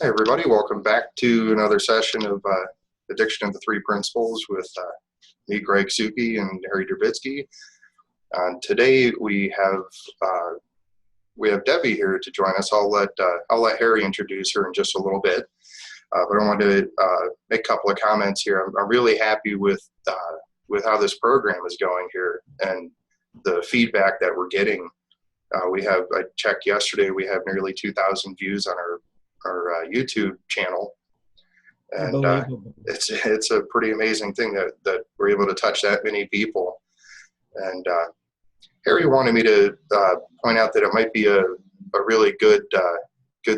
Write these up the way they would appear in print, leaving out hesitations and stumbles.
Hey everybody, welcome back to another session of Addiction of the Three Principles with me, Greg Suki, and Harry Durbitsky. Today we have Debbie here to join us. I'll let Harry introduce her in just a little bit, but I wanted to make a couple of comments here. I'm really happy with how this program is going here and the feedback that we're getting. I checked yesterday, we have nearly 2,000 views on our YouTube channel, and it's a pretty amazing thing that we're able to touch that many people. And Harry wanted me to point out that it might be a really good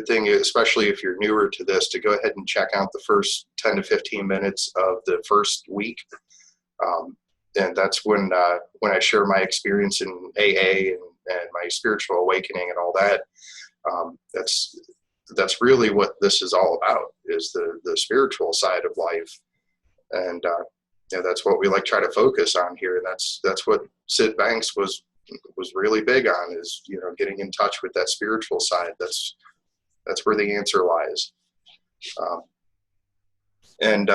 thing, especially if you're newer to this, to go ahead and check out the first 10 to 15 minutes of the first week. And that's when I share my experience in AA and my spiritual awakening and all that. That's really what this is all about, is the spiritual side of life. And that's what we try to focus on here. And that's what Sid Banks was really big on, is getting in touch with that spiritual side. That's where the answer lies. And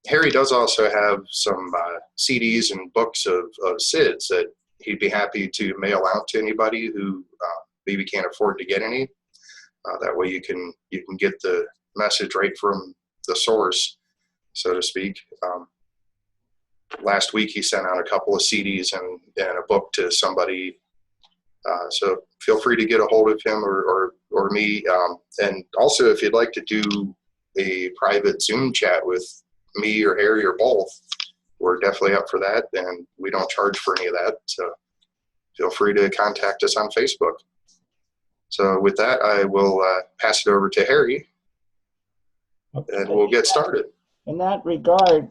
Harry does also have some CDs and books of Sid's that he'd be happy to mail out to anybody who maybe can't afford to get any. That way you can get the message right from the source, so to speak. Last week he sent out a couple of CDs and a book to somebody. So feel free to get a hold of him or me. And also, if you'd like to do a private Zoom chat with me or Harry or both, we're definitely up for that. And we don't charge for any of that. So feel free to contact us on Facebook. So with that, I will pass it over to Harry, and we'll get started. In that regard,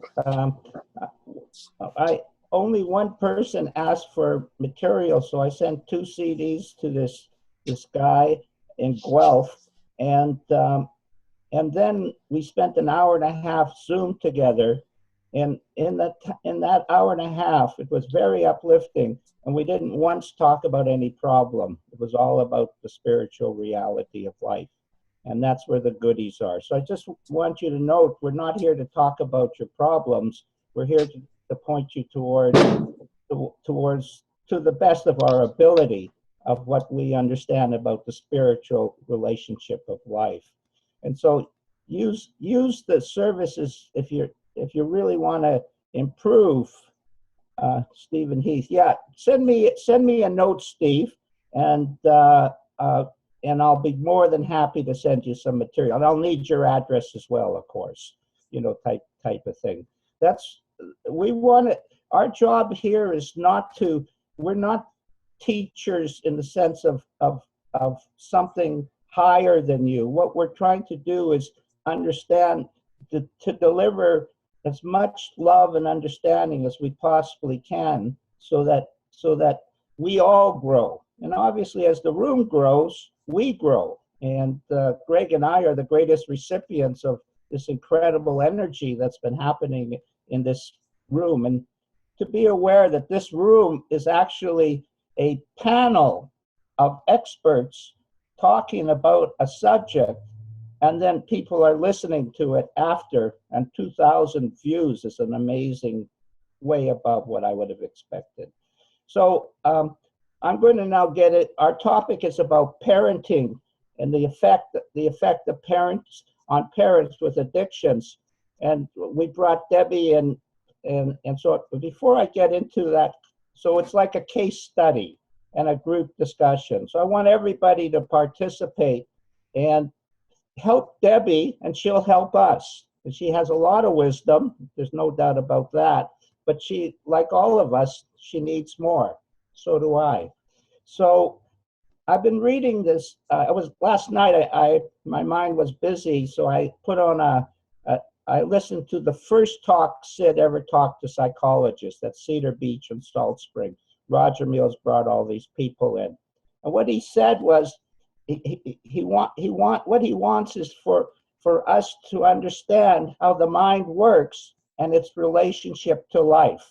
only one person asked for material, so I sent 2 CDs to this guy in Guelph, and then we spent an hour and a half Zoom together. And in that hour and a half, it was very uplifting. And we didn't once talk about any problem. It was all about the spiritual reality of life. And that's where the goodies are. So I just want you to note, we're not here to talk about your problems. We're here to point you towards to the best of our ability of what we understand about the spiritual relationship of life. And so use the services if you really want to improve. Stephen Heath, yeah, send me a note, Steve, and I'll be more than happy to send you some material. And I'll need your address as well, of course, type of thing. Our job here is we're not teachers in the sense of something higher than you. What we're trying to do is understand to deliver as much love and understanding as we possibly can, so that we all grow. And obviously, as the room grows, we grow. And Greg and I are the greatest recipients of this incredible energy that's been happening in this room. And to be aware that this room is actually a panel of experts talking about a subject, and then people are listening to it after, and 2,000 views is an amazing, way above what I would have expected. So I'm going to now get it. Our topic is about parenting and the effect of parents on parents with addictions. And we brought Debbie and so before I get into that, so it's like a case study and a group discussion. So I want everybody to participate and help Debbie, and she'll help us. And she has a lot of wisdom, there's no doubt about that. But she, like all of us, she needs more. So do I. So I've been reading this. Last night. My mind was busy, so I put on I listened to the first talk Sid ever talked to psychologists at Cedar Beach and Salt Spring. Roger Mills brought all these people in, and what he said was, what he wants is for us to understand how the mind works and its relationship to life.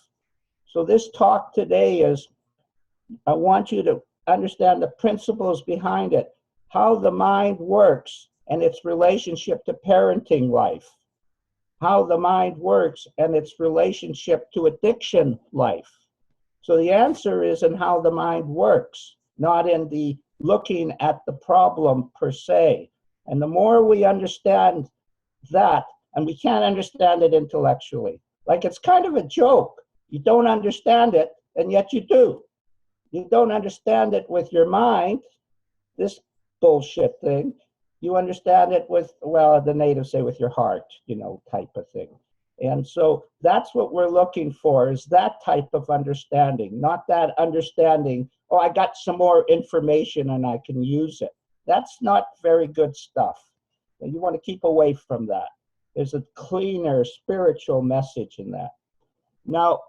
So this talk today is, I want you to understand the principles behind it, how the mind works and its relationship to parenting life, how the mind works and its relationship to addiction life. So the answer is in how the mind works, not in the looking at the problem per se. And the more we understand that, and we can't understand it intellectually. Like, it's kind of a joke. You don't understand it, and yet you do. You don't understand it with your mind, this bullshit thing. You understand it with, well, the natives say with your heart, type of thing. And so that's what we're looking for, is that type of understanding, not that understanding, oh, I got some more information and I can use it. That's not very good stuff. And you want to keep away from that. There's a cleaner spiritual message in that. Now,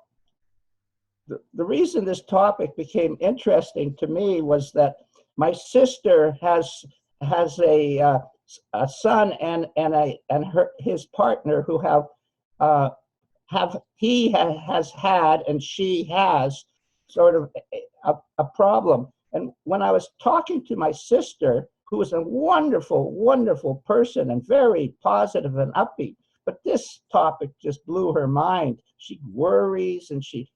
the reason this topic became interesting to me was that my sister has a son and his partner who has had and she has sort of a problem. And when I was talking to my sister, who is a wonderful, wonderful person and very positive and upbeat, but this topic just blew her mind. She worries and she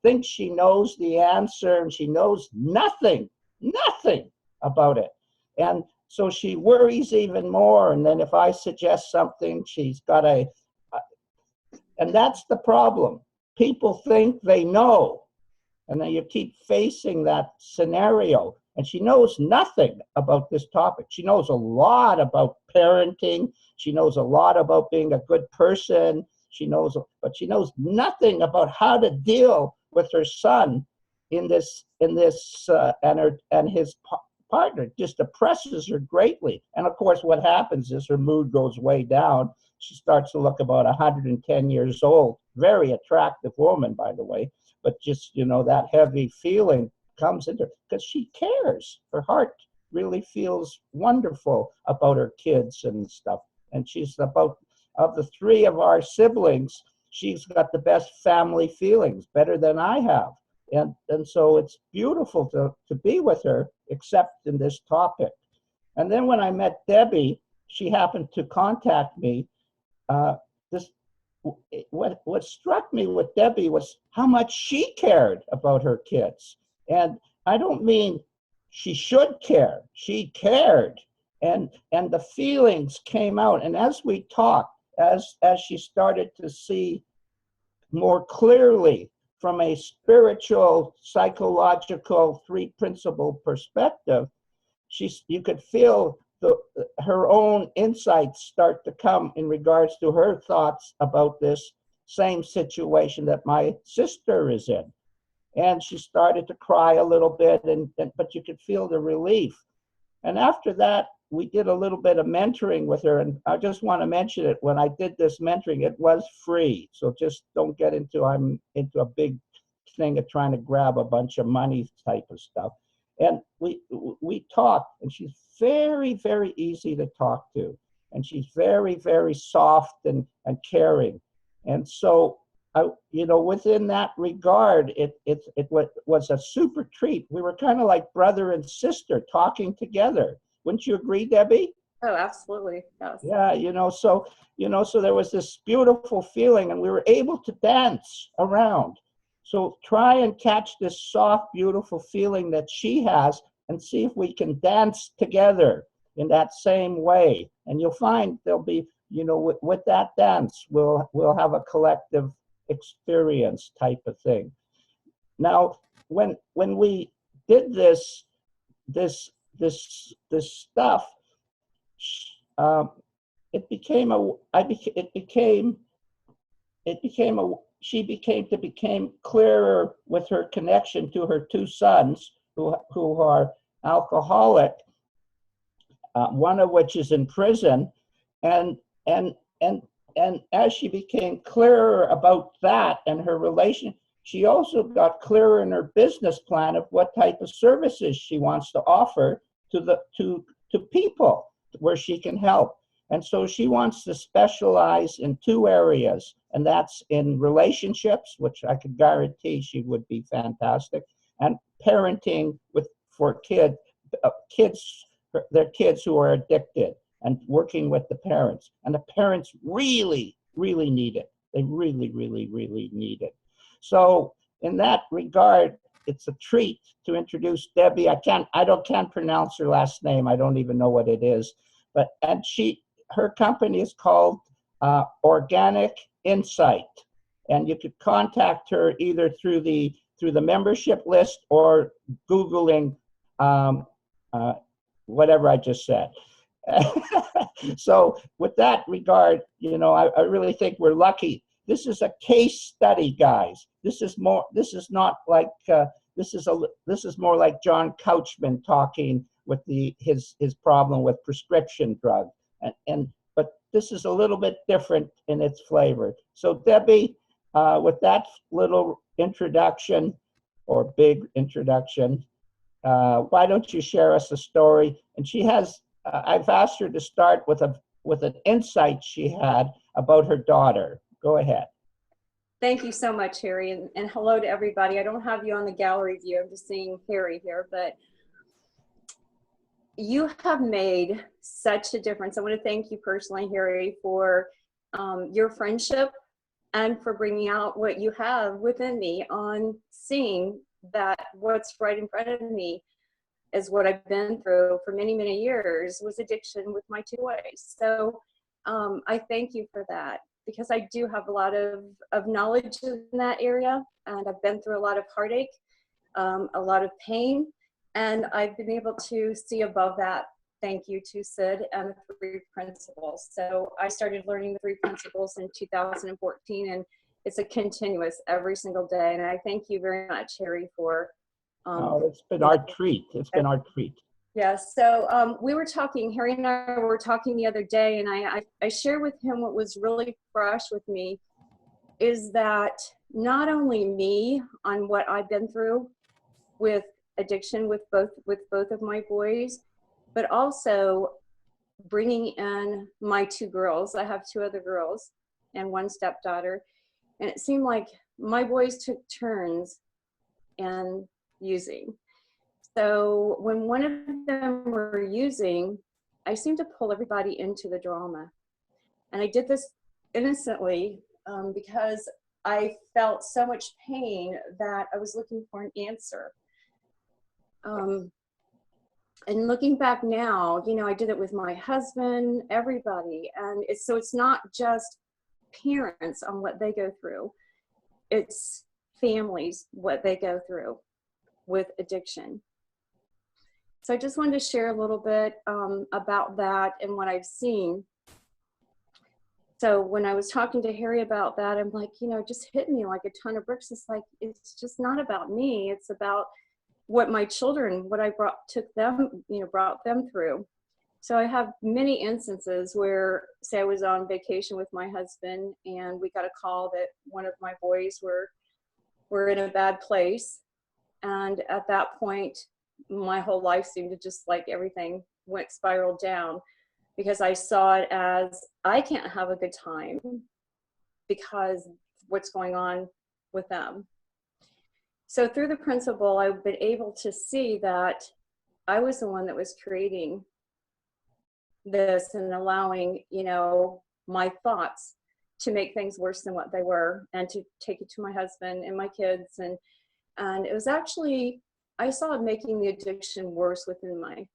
thinks she knows the answer, and she knows nothing about it. And so she worries even more. And then if I suggest something, she's got and that's the problem. People think they know. And then you keep facing that scenario. And she knows nothing about this topic. She knows a lot about parenting. She knows a lot about being a good person. But she knows nothing about how to deal with her son in this and his partner. It just depresses her greatly. And of course, what happens is her mood goes way down. She starts to look about 110 years old. Very attractive woman, by the way. But just, that heavy feeling comes into her because she cares. Her heart really feels wonderful about her kids and stuff. And she's of the three of our siblings, she's got the best family feelings, better than I have. And so it's beautiful to be with her, except in this topic. And then when I met Debbie, she happened to contact me. What struck me with Debbie was how much she cared about her kids. And I don't mean she should care. She cared. And the feelings came out. And as we talked, as she started to see more clearly from a spiritual, psychological, three-principle perspective, you could feel her own insights start to come in regards to her thoughts about this same situation that my sister is in. And she started to cry a little bit, but you could feel the relief. And after that, we did a little bit of mentoring with her. And I just want to mention it. When I did this mentoring, it was free. So just don't get I'm into a big thing of trying to grab a bunch of money type of stuff. And we talked, and she's very, very easy to talk to. And she's very, very soft and caring. And so, within that regard, it was a super treat. We were kind of like brother and sister talking together. Wouldn't you agree, Debbie? Oh, absolutely. Yes. Yeah, so there was this beautiful feeling, and we were able to dance around. So try and catch this soft, beautiful feeling that she has and see if we can dance together in that same way. And you'll find there'll be, with that dance, we'll have a collective experience type of thing. Now, when we did this stuff, she became clearer with her connection to her two sons who are alcoholic, one of which is in prison, and as she became clearer about that and her relation, she also got clearer in her business plan of what type of services she wants to offer to people where she can help. And so she wants to specialize in two areas, and that's in relationships, which I could guarantee she would be fantastic, and parenting for their kids who are addicted. and working with the parents. And the parents really, really need it. They really, really, really need it. So in that regard, it's a treat to introduce Debbie. I can't pronounce her last name. I don't even know what it is. And her company is called Organic Insight. And you could contact her either through the membership list or Googling whatever I just said. So with that regard, I really think we're lucky. This is a case study, guys. This is more like John Couchman talking with his problem with prescription drug. But this is a little bit different in its flavor. So Debbie, with that little introduction, or big introduction, why don't you share us a story? And she has, I've asked her to start with an insight she had about her daughter. Go ahead. Thank you so much, Harry, and hello to everybody. I don't have you on the gallery view. I'm just seeing Harry here, but you have made such a difference. I want to thank you personally, Harry, for your friendship and for bringing out what you have within me on seeing that what's right in front of me is what I've been through for many, many years was addiction with my two boys. So I thank you for that, because I do have a lot of knowledge in that area, and I've been through a lot of heartache, a lot of pain, and I've been able to see above that. Thank you to Sid and the 3 principles. So I started learning the 3 principles in 2014, and it's a continuous every single day. And I thank you very much, Harry, for. It's been our treat. It's been our treat. Yes. So we were talking, Harry and I were talking the other day, and I shared with him what was really fresh with me is that not only me on what I've been through with addiction with both of my boys, but also bringing in my 2 girls. I have 2 other girls and 1 stepdaughter. And it seemed like my boys took turns in using. So when one of them were using, I seemed to pull everybody into the drama. And I did this innocently because I felt so much pain that I was looking for an answer. And looking back now, I did it with my husband, everybody. And it's not just parents on what they go through. It's families, what they go through with addiction. So I just wanted to share a little bit about that and what I've seen. So when I was talking to Harry about that, I'm like, it just hit me like a ton of bricks. It's like, it's just not about me. It's about what my children, what I brought them through. So I have many instances where, say I was on vacation with my husband and we got a call that one of my boys were in a bad place. And at that point, my whole life seemed to just like everything spiraled down, because I saw it as I can't have a good time because what's going on with them. So through the principle, I've been able to see that I was the one that was creating this and allowing, my thoughts to make things worse than what they were, and to take it to my husband and my kids. And it was actually, I saw it making the addiction worse within my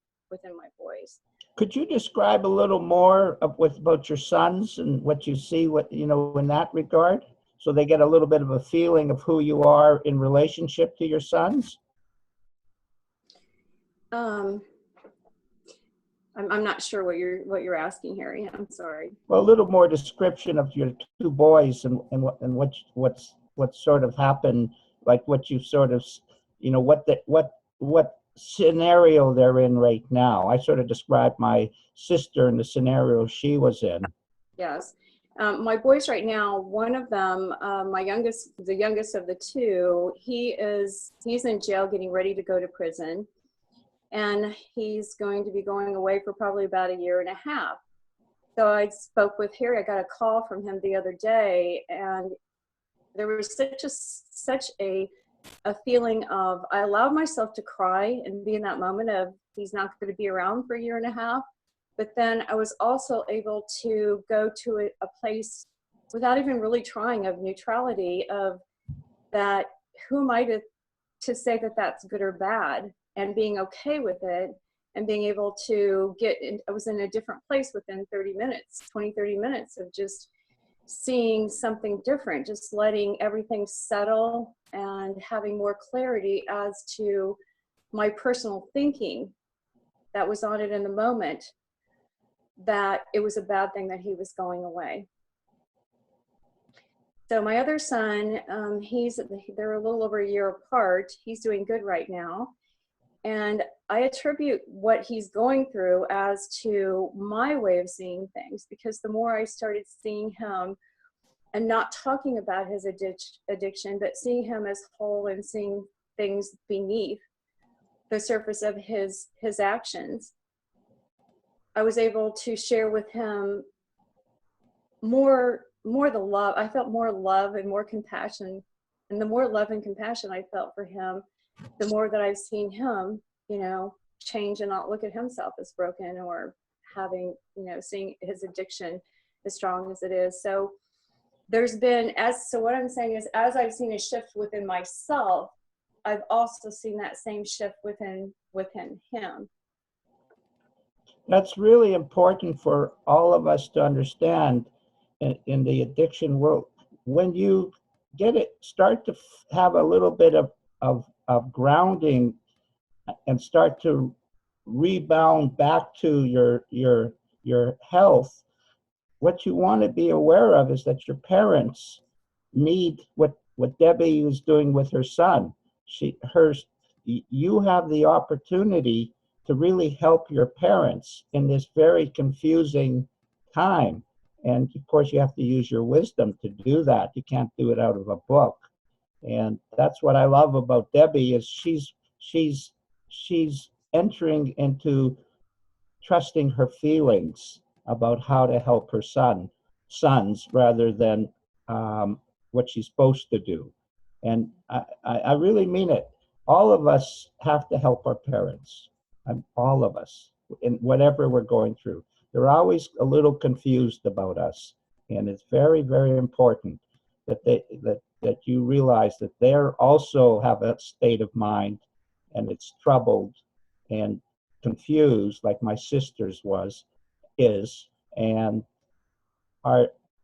boys. Could you describe a little more about your sons and what you see, in that regard, so they get a little bit of a feeling of who you are in relationship to your sons? I'm not sure what you're asking, Harry. I'm sorry. Well, a little more description of your 2 boys and what sort of happened, like what you sort of, what scenario they're in right now. I sort of described my sister in the scenario she was in. Yes. My boys right now, one of them, the youngest of the 2, he's in jail getting ready to go to prison. And he's going to be going away for probably about 1.5 years. So I spoke with Harry. I got a call from him the other day, and there was such a feeling of, I allowed myself to cry and be in that moment of, he's not going to be around for 1.5 years. But then I was also able to go to a place without even really trying, of neutrality, of that, who am I to say that that's good or bad, and being okay with it, and being able to get in. I was in a different place within 30 minutes, 20, 30 minutes of just seeing something different, just letting everything settle and having more clarity as to my personal thinking that was on it in the moment, that it was a bad thing that he was going away. So my other son, they're a little over a year apart. He's doing good right now. And I attribute what he's going through as to my way of seeing things, because the more I started seeing him and not talking about his addiction, but seeing him as whole and seeing things beneath the surface of his actions, I was able to share with him more the love. I felt more love and more compassion. And the more love and compassion I felt for him, the more that I've seen him, change and not look at himself as broken, or having, seeing his addiction as strong as it is. So there's been, so what I'm saying is, as I've seen a shift within myself, I've also seen that same shift within him. That's really important for all of us to understand in the addiction world. When you start to have a little bit of grounding and start to rebound back to your health, what you want to be aware of is that your parents need what Debbie is doing with her son. You have the opportunity to really help your parents in this very confusing time. And of course, you have to use your wisdom to do that. You can't do it out of a book. And that's what I love about Debbie, is she's entering into trusting her feelings about how to help her sons rather than what she's supposed to do. And I really mean it. All of us have to help our parents. All of us, in whatever we're going through. They're always a little confused about us. And it's very, very important that you realize that they're also have a state of mind, and it's troubled and confused, like my sister's is, and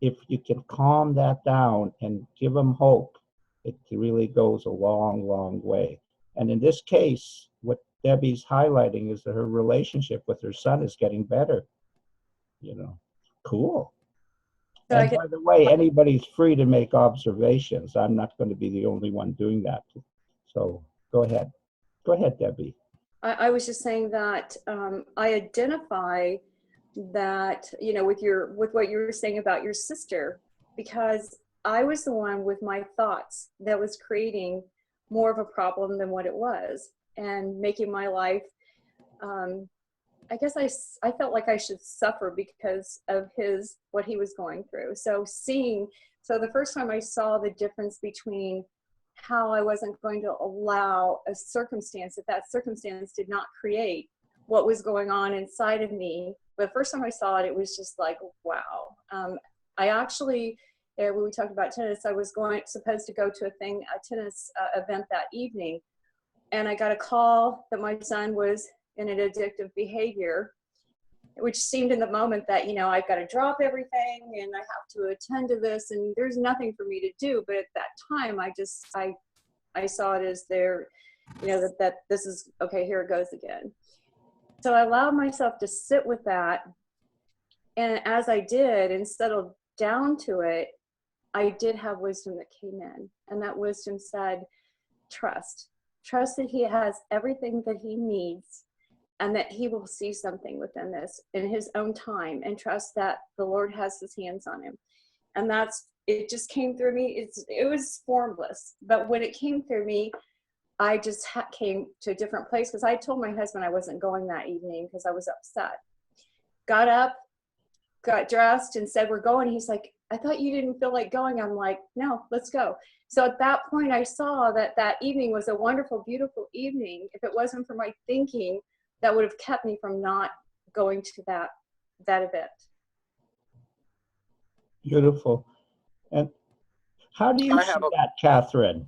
if you can calm that down and give them hope, it really goes a long, long way. And in this case, what Debbie's highlighting is that her relationship with her son is getting better. Cool. So and by the way, anybody's free to make observations. I'm not going to be the only one doing that. So go ahead. Go ahead, Debbie. I was just saying that I identify that, with what you were saying about your sister, because I was the one with my thoughts that was creating more of a problem than what it was, and making my life, I guess I felt like I should suffer because of what he was going through. So the first time I saw the difference between how I wasn't going to allow a circumstance, that circumstance did not create what was going on inside of me. But the first time I saw it, it was just like, wow. I actually, when we talked about tennis, I was supposed to go to a tennis event that evening. And I got a call that my son was in an addictive behavior, which seemed in the moment that, I've got to drop everything and I have to attend to this, and there's nothing for me to do. But at that time, I saw it as that this is, okay, here it goes again. So I allowed myself to sit with that. And as I did and settled down to it, I did have wisdom that came in. And that wisdom said, trust that he has everything that he needs, and that he will see something within this in his own time, and trust that the Lord has his hands on him. And it just came through me. It was formless, but when it came through me, I just came to a different place, because I told my husband I wasn't going that evening because I was upset. Got up, got dressed, and said, we're going. He's like, I thought you didn't feel like going. I'm like, no, let's go. So at that point, I saw that evening was a wonderful, beautiful evening. If it wasn't for my thinking, that would have kept me from not going to that event. Beautiful. And how do you see that, Catherine?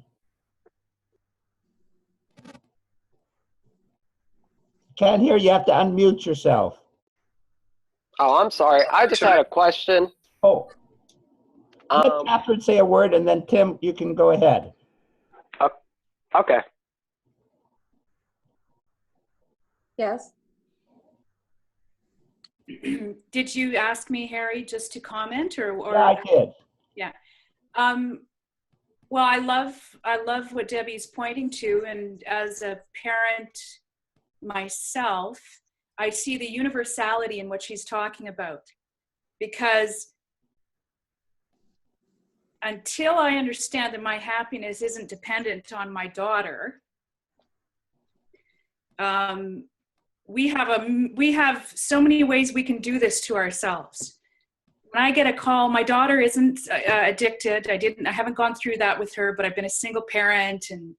Can't hear you. You have to unmute yourself. Oh, I'm sorry. I just had a question. Oh, let Catherine say a word, and then Tim, you can go ahead. Okay. Yes. Did you ask me, Harry, just to comment, or? Yeah, I did. Yeah. Well, I love what Debbie's pointing to, and as a parent myself, I see the universality in what she's talking about, because until I understand that my happiness isn't dependent on my daughter, we have so many ways we can do this to ourselves. When I get a call, my daughter isn't addicted. I haven't gone through that with her, but I've been a single parent, and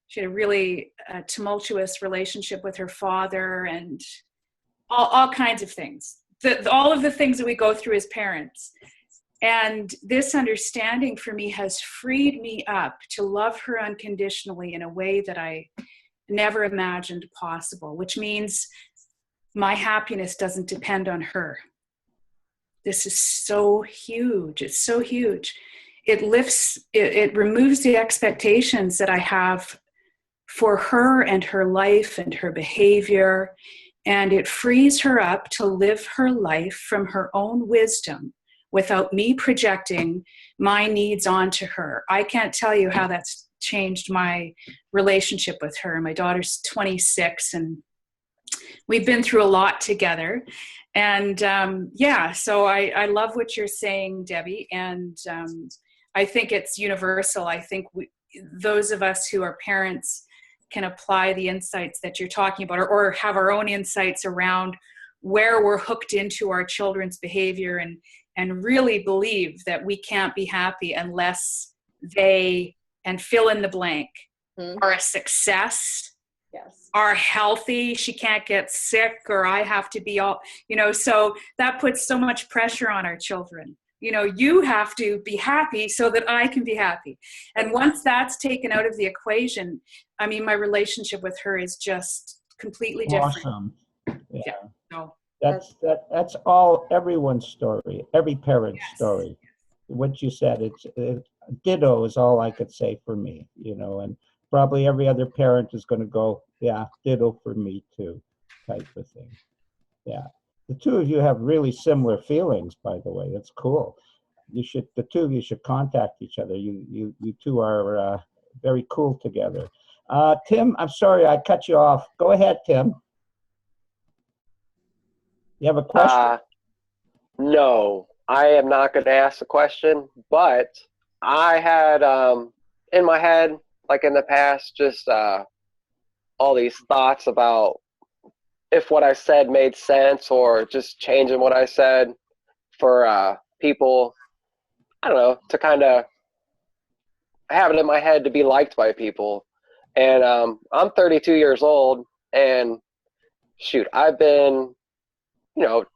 she had a really tumultuous relationship with her father, and all kinds of things. All of the things that we go through as parents. And this understanding for me has freed me up to love her unconditionally in a way that I never imagined possible, which means my happiness doesn't depend on her. This is so huge. It's so huge. It removes the expectations that I have for her and her life and her behavior, and it frees her up to live her life from her own wisdom without me projecting my needs onto her. I can't tell you how that's changed my relationship with her. My daughter's 26, and we've been through a lot together. And so I love what you're saying, Debbie. And I think it's universal. I think those of us who are parents can apply the insights that you're talking about, or have our own insights around where we're hooked into our children's behavior, and really believe that we can't be happy unless they, and fill in the blank, are a success, Yes. are healthy, she can't get sick, or I have to be all, so that puts so much pressure on our children. You have to be happy so that I can be happy. And once that's taken out of the equation, I mean, my relationship with her is just completely different. Awesome. Yeah. So That's all everyone's story, every parent's story. What you said, it's ditto is all I could say for me, and probably every other parent is going to go, yeah, ditto for me too, type of thing. Yeah. The two of you have really similar feelings, by the way. That's cool. The two of you should contact each other. You two are very cool together. Tim, I'm sorry I cut you off. Go ahead, Tim. You have a question? No, I am not going to ask a question, but I had in my head, like in the past, just all these thoughts about if what I said made sense, or just changing what I said for people, I don't know, to kind of have it in my head to be liked by people. And I'm 32 years old, and shoot, I've been,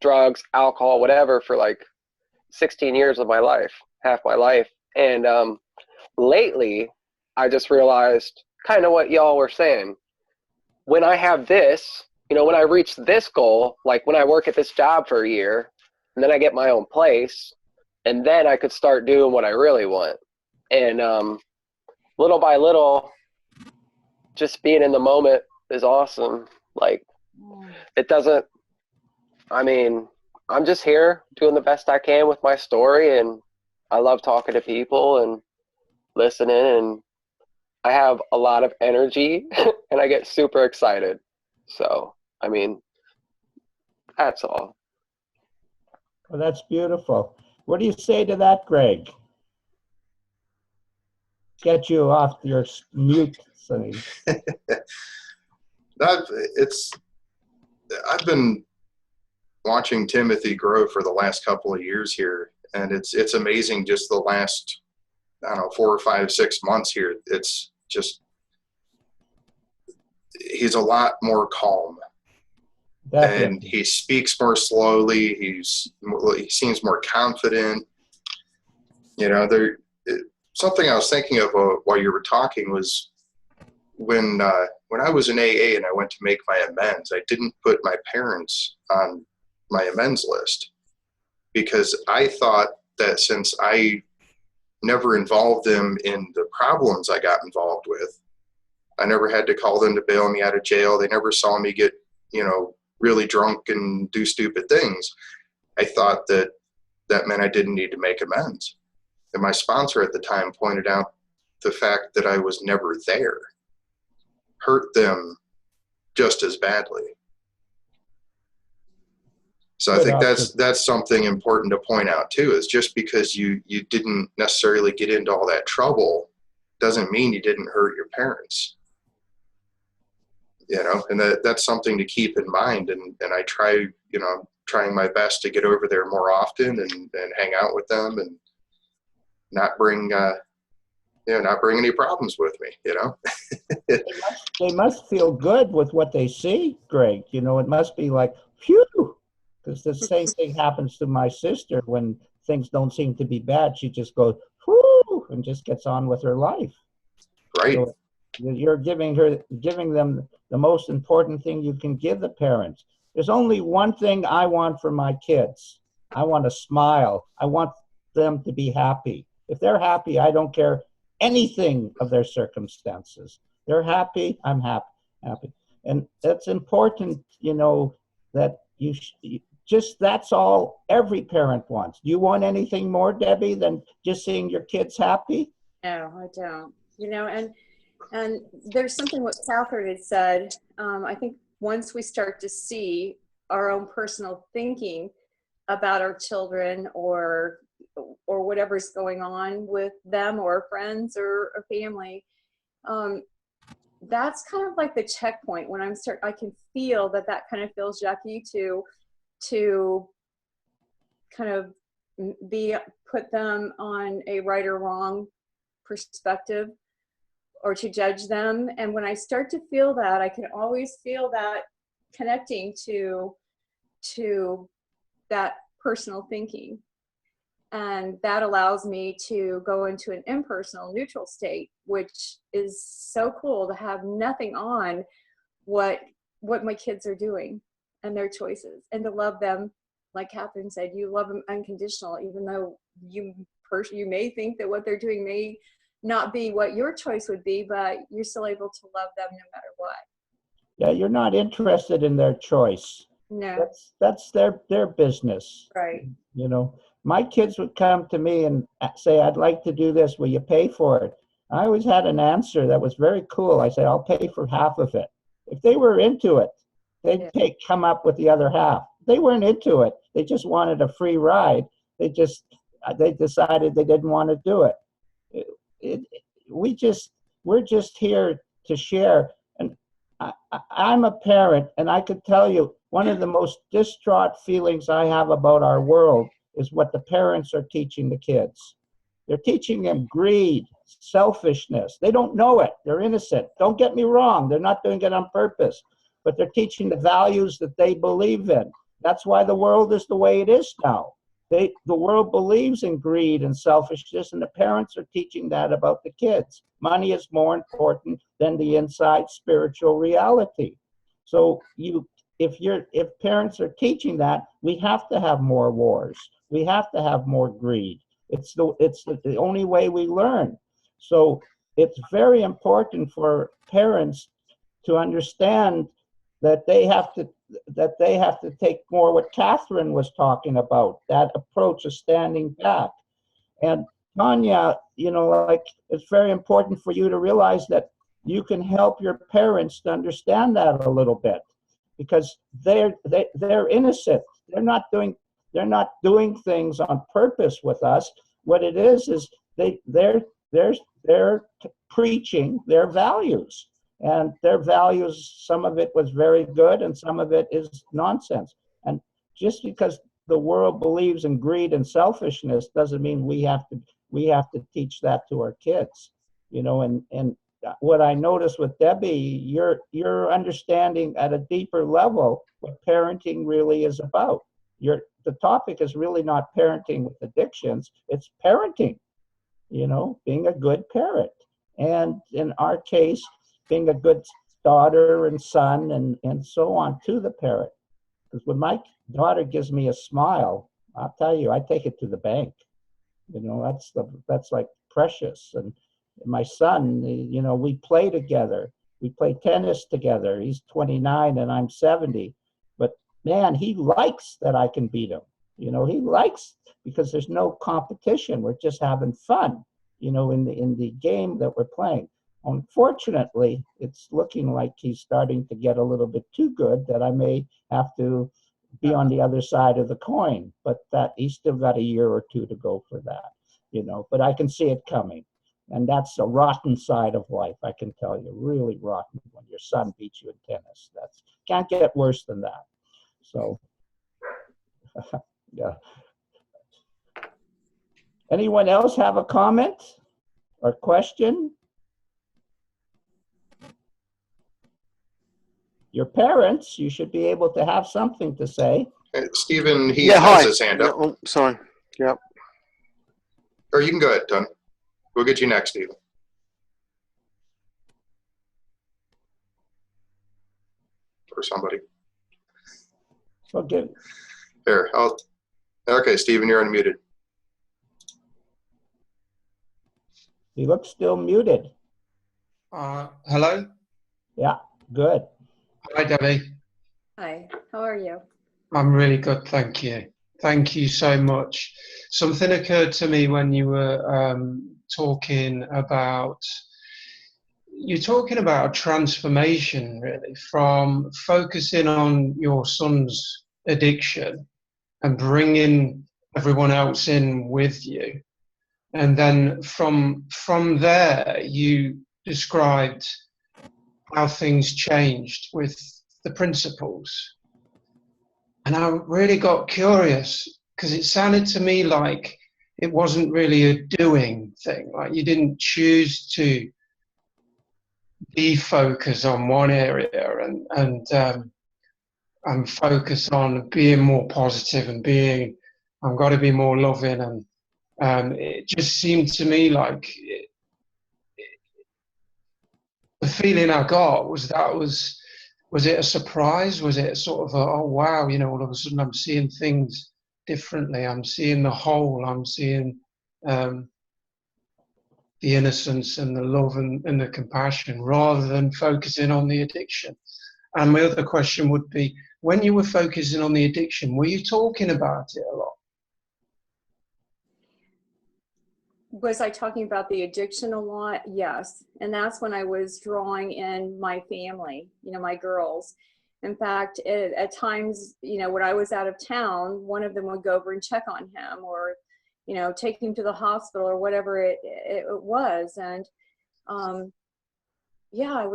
drugs, alcohol, whatever, for like 16 years of my life, half my life. And lately, I just realized kind of what y'all were saying. When I have this, when I reach this goal, like when I work at this job for a year, and then I get my own place, and then I could start doing what I really want. And little by little, just being in the moment is awesome. Like, it doesn't, I'm just here doing the best I can with my story, and I love talking to people and listening, and I have a lot of energy and I get super excited. So, that's all. Well, that's beautiful. What do you say to that, Greg? Get you off your mute, Sonny. I've been watching Timothy grow for the last couple of years here, and it's amazing. Just the last, 4 or 5, 6 months here, it's just, he's a lot more calm. Definitely. and he speaks more slowly. He seems more confident. You know, something I was thinking of while you were talking was when I was in AA and I went to make my amends, I didn't put my parents on my amends list because I thought that since I never involved them in the problems I got involved with, I never had to call them to bail me out of jail. They never saw me get, really drunk and do stupid things. I thought that meant I didn't need to make amends. And my sponsor at the time pointed out the fact that I was never there hurt them just as badly. So I think that's something important to point out too, is just because you didn't necessarily get into all that trouble doesn't mean you didn't hurt your parents. And that's something to keep in mind. And I try, trying my best to get over there more often and hang out with them and not bring any problems with me, They must feel good with what they see, Greg. It must be like, phew, because the same thing happens to my sister when things don't seem to be bad. She just goes, whoo, and just gets on with her life. Right. So you're giving them the most important thing you can give the parents. There's only one thing I want for my kids. I want a smile. I want them to be happy. If they're happy, I don't care anything of their circumstances. They're happy, I'm happy. And that's important, that that's all every parent wants. Do you want anything more, Debbie, than just seeing your kids happy? No, I don't. And there's something what Catherine had said. I think once we start to see our own personal thinking about our children or whatever's going on with them or friends or a family, that's kind of like the checkpoint when I can feel that kind of feels yucky to kind of put them on a right or wrong perspective or to judge them. And when I start to feel that, I can always feel that connecting to that personal thinking. And that allows me to go into an impersonal neutral state, which is so cool to have nothing on what my kids are doing and their choices, and to love them. Like Catherine said, you love them unconditional, even though you may think that what they're doing may not be what your choice would be, but you're still able to love them no matter what. Yeah, you're not interested in their choice. No. That's their business. Right. My kids would come to me and say, I'd like to do this. Will you pay for it? I always had an answer that was very cool. I said, I'll pay for half of it. If they were into it, they'd come up with the other half. They weren't into it. They just wanted a free ride. They decided they didn't want to do it. We're just here to share. And I'm a parent, and I could tell you one of the most distraught feelings I have about our world is what the parents are teaching the kids. They're teaching them greed, selfishness. They don't know it. They're innocent. Don't get me wrong. They're not doing it on purpose, but they're teaching the values that they believe in. That's why the world is the way it is now. The world believes in greed and selfishness, and the parents are teaching that about the kids. Money is more important than the inside spiritual reality. So if parents are teaching that, we have to have more wars. We have to have more greed. It's the only way we learn. So it's very important for parents to understand that they have to take more what Catherine was talking about, that approach of standing back. And Tanya, it's very important for you to realize that you can help your parents to understand that a little bit, because they're innocent. They're not doing things on purpose with us. What it is they're preaching their values. And their values, some of it was very good and some of it is nonsense. And just because the world believes in greed and selfishness doesn't mean we have to teach that to our kids. And what I noticed with Debbie, you're understanding at a deeper level what parenting really is about. The topic is really not parenting with addictions, it's parenting, being a good parent. And in our case, being a good daughter and son and so on to the parent. Because when my daughter gives me a smile, I'll tell you, I take it to the bank. That's like precious. And my son, we play together. We play tennis together. He's 29 and I'm 70. But man, he likes that I can beat him. He likes, because there's no competition. We're just having fun, in the game that we're playing. Unfortunately, it's looking like he's starting to get a little bit too good, that I may have to be on the other side of the coin, but that he's still got a year or two to go for that, but I can see it coming. And that's a rotten side of life, I can tell you, really rotten, when your son beats you in tennis. That's can't get worse than that. So, yeah. Anyone else have a comment or question? Your parents, you should be able to have something to say. Stephen, he has his hand up. Oh, sorry. Yep. Or you can go ahead, Tony. We'll get you next, Stephen. Or somebody. Okay. Here, okay, Stephen, you're unmuted. You look still muted. Hello? Yeah, good. Hi, Debbie. Hi, how are you? I'm really good, thank you. Thank you so much. Something occurred to me when you were talking about a transformation, really, from focusing on your son's addiction and bringing everyone else in with you. And then from there, you described how things changed with the principles. And I really got curious, because it sounded to me like it wasn't really a doing thing. Like you didn't choose to defocus on one area and focus on being more positive and I've got to be more loving. And it just seemed to me like the feeling I got was was it a surprise? Was it sort of oh wow, all of a sudden I'm seeing things differently. I'm seeing the whole. I'm seeing the innocence and the love and the compassion, rather than focusing on the addiction. And my other question would be, when you were focusing on the addiction, were you talking about it a lot? Was I talking about the addiction a lot? Yes. And that's when I was drawing in my family, my girls. In fact, at times, when I was out of town, one of them would go over and check on him, or, take him to the hospital, or whatever it was. And yeah,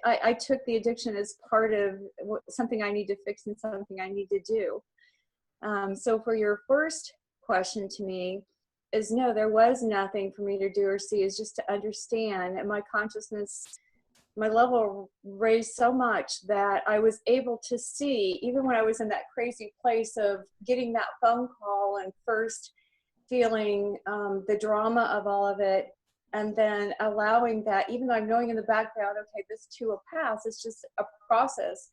I took the addiction as part of something I need to fix and something I need to do. So for your first question to me, is no, there was nothing for me to do or see, is just to understand. And my consciousness, my level raised so much that I was able to see, even when I was in that crazy place of getting that phone call and first feeling the drama of all of it, and then allowing that, even though I'm knowing in the background, okay, this too will pass, it's just a process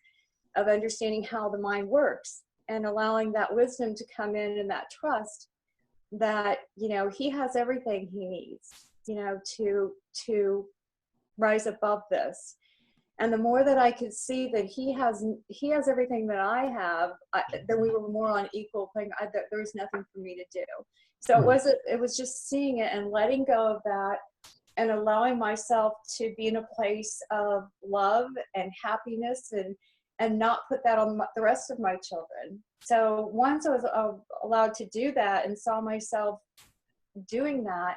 of understanding how the mind works, and allowing that wisdom to come in and that trust that, he has everything he needs, to rise above this. And the more that I could see that he has everything that I have, then we were more on equal thing. There was nothing for me to do. So it was just seeing it and letting go of that, and allowing myself to be in a place of love and happiness, and not put that on the rest of my children. So once I was allowed to do that and saw myself doing that,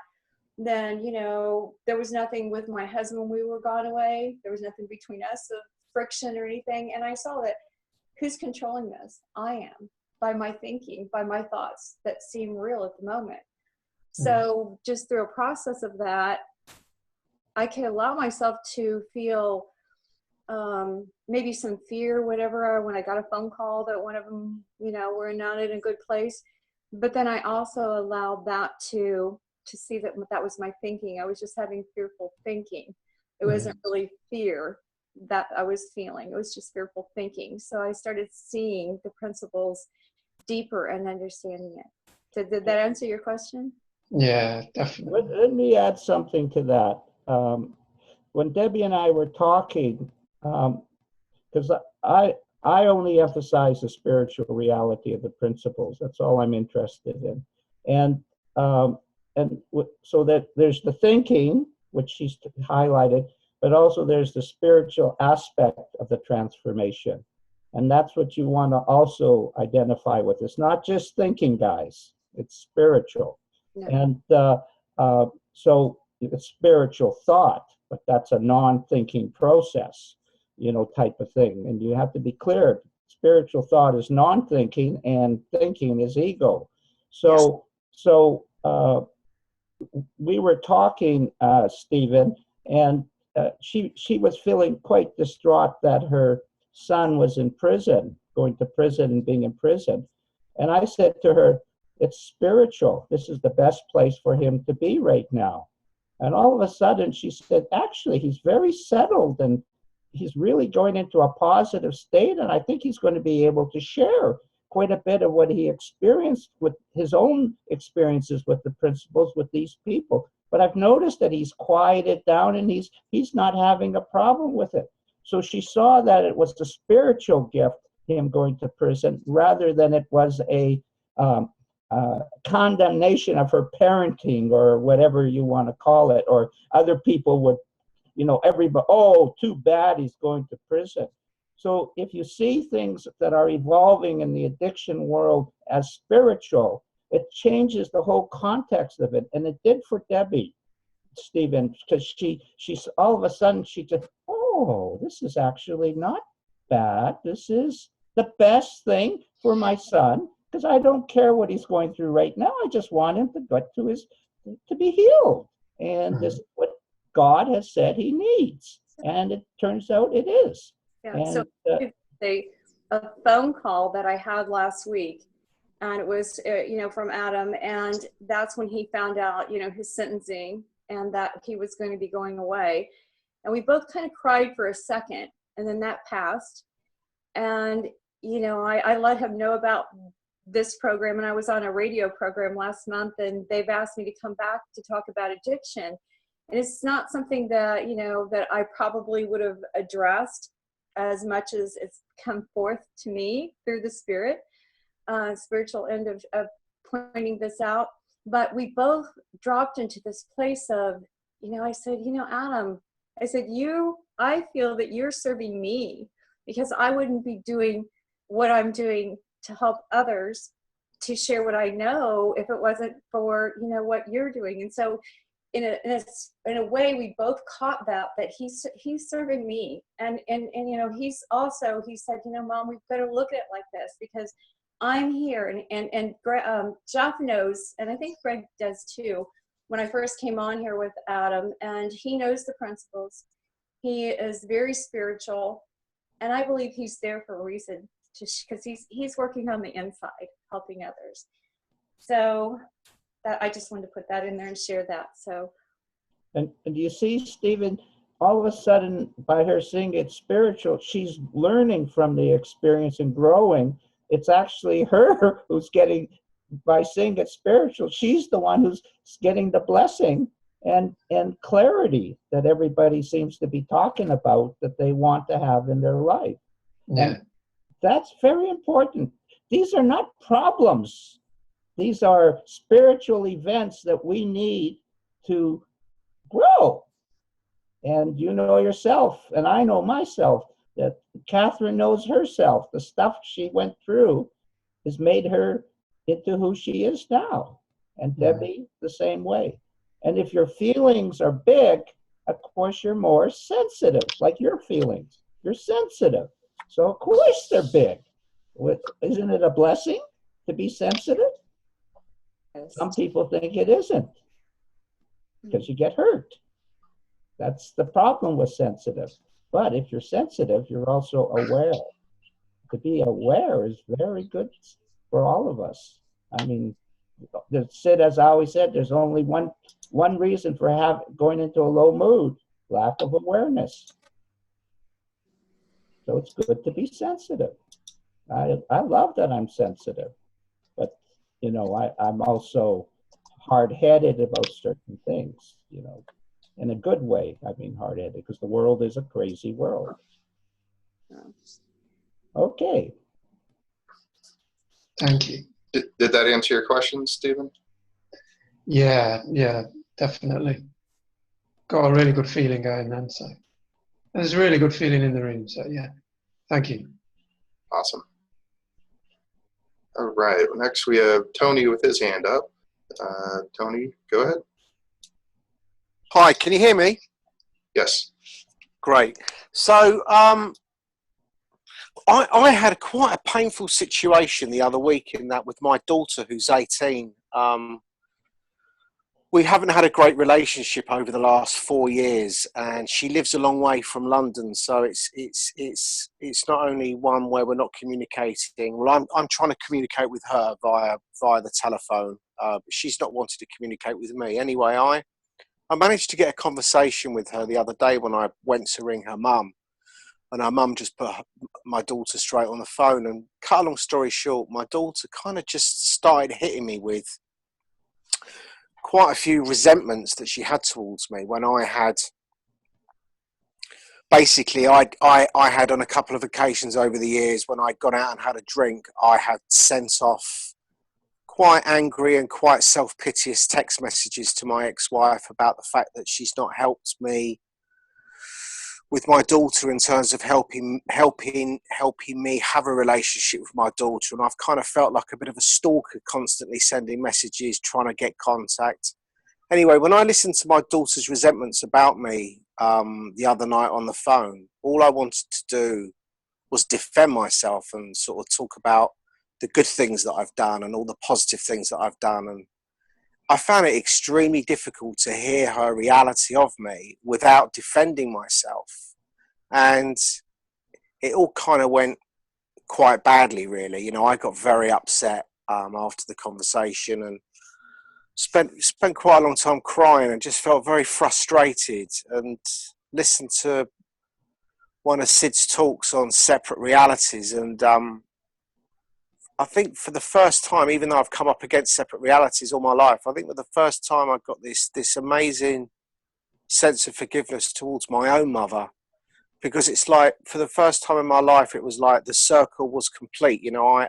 then, there was nothing with my husband when we were gone away. There was nothing between us of friction or anything. And I saw that, who's controlling this? I am, by my thinking, by my thoughts that seem real at the moment. So just through a process of that, I could allow myself to feel maybe some fear, whatever, when I got a phone call that one of them, you know, were not in a good place. But then I also allowed that to see that that was my thinking. I was just having fearful thinking. It wasn't really fear that I was feeling. It was just fearful thinking. So I started seeing the principles deeper and understanding it. Did that answer your question? Yeah, definitely. Let me add something to that. When Debbie and I were talking, because I only emphasize the spiritual reality of the principles. That's all I'm interested in, and so that there's the thinking, which she's highlighted, but also there's the spiritual aspect of the transformation, and that's what you want to also identify with. It's not just thinking, guys. It's spiritual, and so it's spiritual thought, but that's a non-thinking process, you know, type of thing. And you have to be clear, spiritual thought is non-thinking and thinking is ego. So we were talking, Stephen, and she was feeling quite distraught that her son was in prison, going to prison and being in prison. And I said to her, it's spiritual. This is the best place for him to be right now. And all of a sudden she said, actually, he's very settled and he's really going into a positive state. And I think he's going to be able to share quite a bit of what he experienced with his own experiences with the principles with these people. But I've noticed that he's quieted down and he's not having a problem with it. So she saw that it was a spiritual gift, him going to prison, rather than it was a condemnation of her parenting or whatever you want to call it, or other people would, you know, everybody, oh, too bad he's going to prison. So if you see things that are evolving in the addiction world as spiritual, it changes the whole context of it. And it did for Debbie, Stephen, because she's all of a sudden she just, oh, this is actually not bad. This is the best thing for my son, because I don't care what he's going through right now. I just want him to get to be healed. And this is what God has said he needs. And it turns out it is. Yeah. And, so a phone call that I had last week, and it was, you know, from Adam, and that's when he found out, you know, his sentencing and that he was going to be going away. And we both kind of cried for a second, and then that passed. And, you know, I let him know about this program, and I was on a radio program last month, and they've asked me to come back to talk about addiction. And it's not something that, you know, that I probably would have addressed as much as it's come forth to me through the spiritual end of pointing this out. But we both dropped into this place of, you know, I said, you know, Adam, I said, I feel that you're serving me, because I wouldn't be doing what I'm doing to help others, to share what I know, if it wasn't for, you know, what you're doing. And so in a way, we both caught that he's serving me. And you know, he said, you know, Mom, we've got to look at it like this, because I'm here. And Jeff knows, and I think Greg does too, when I first came on here with Adam, and he knows the principles. He is very spiritual, and I believe he's there for a reason, because he's working on the inside, helping others. So that, I just wanted to put that in there and share that. So, and you see, Stephen, all of a sudden, by her seeing it spiritual, she's learning from the experience and growing. It's actually her who's getting, by seeing it spiritual, she's the one who's getting the blessing and clarity that everybody seems to be talking about, that they want to have in their life. Yeah. And that's very important. These are not problems. These are spiritual events that we need to grow. And you know yourself, and I know myself, that Catherine knows herself. The stuff she went through has made her into who she is now. And Debbie, the same way. And if your feelings are big, of course you're more sensitive, like your feelings. You're sensitive. So of course they're big. Isn't it a blessing to be sensitive? Some people think it isn't, because you get hurt. That's the problem with sensitive. But if you're sensitive, you're also aware. To be aware is very good for all of us. I mean, Sid, as I always said, there's only one reason for going into a low mood: lack of awareness. So it's good to be sensitive. I love that I'm sensitive, but I'm also hard-headed about certain things. In a good way. I mean, hard-headed because the world is a crazy world. Okay. Thank you. Did that answer your question, Stephen? Yeah, definitely. Got a really good feeling going then, so there's a really good feeling in the room, so yeah. Thank you. Awesome. All right, next we have Tony with his hand up. Tony, go ahead. Hi, can you hear me? Yes. Great. So I had quite a painful situation the other week in that with my daughter who's 18. We haven't had a great relationship over the last 4 years, and she lives a long way from London. So it's not only one where we're not communicating. Well, I'm trying to communicate with her via the telephone, but she's not wanted to communicate with me. Anyway, I managed to get a conversation with her the other day when I went to ring her mum, and her mum just put my daughter straight on the phone. And cut a long story short, my daughter kind of just started hitting me with quite a few resentments that she had towards me when I had basically I had on a couple of occasions over the years when I'd gone out and had a drink, I had sent off quite angry and quite self-piteous text messages to my ex-wife about the fact that she's not helped me with my daughter in terms of helping me have a relationship with my daughter. And I've kind of felt like a bit of a stalker, constantly sending messages, trying to get contact. Anyway, when I listened to my daughter's resentments about me the other night on the phone, all I wanted to do was defend myself and sort of talk about the good things that I've done and all the positive things that I've done. And I found it extremely difficult to hear her reality of me without defending myself. And it all kind of went quite badly, really. I got very upset after the conversation and spent quite a long time crying and just felt very frustrated, and listened to one of Sid's talks on separate realities. And I think for the first time, even though I've come up against separate realities all my life, I think for the first time I got this amazing sense of forgiveness towards my own mother, because it's like for the first time in my life, it was like the circle was complete. My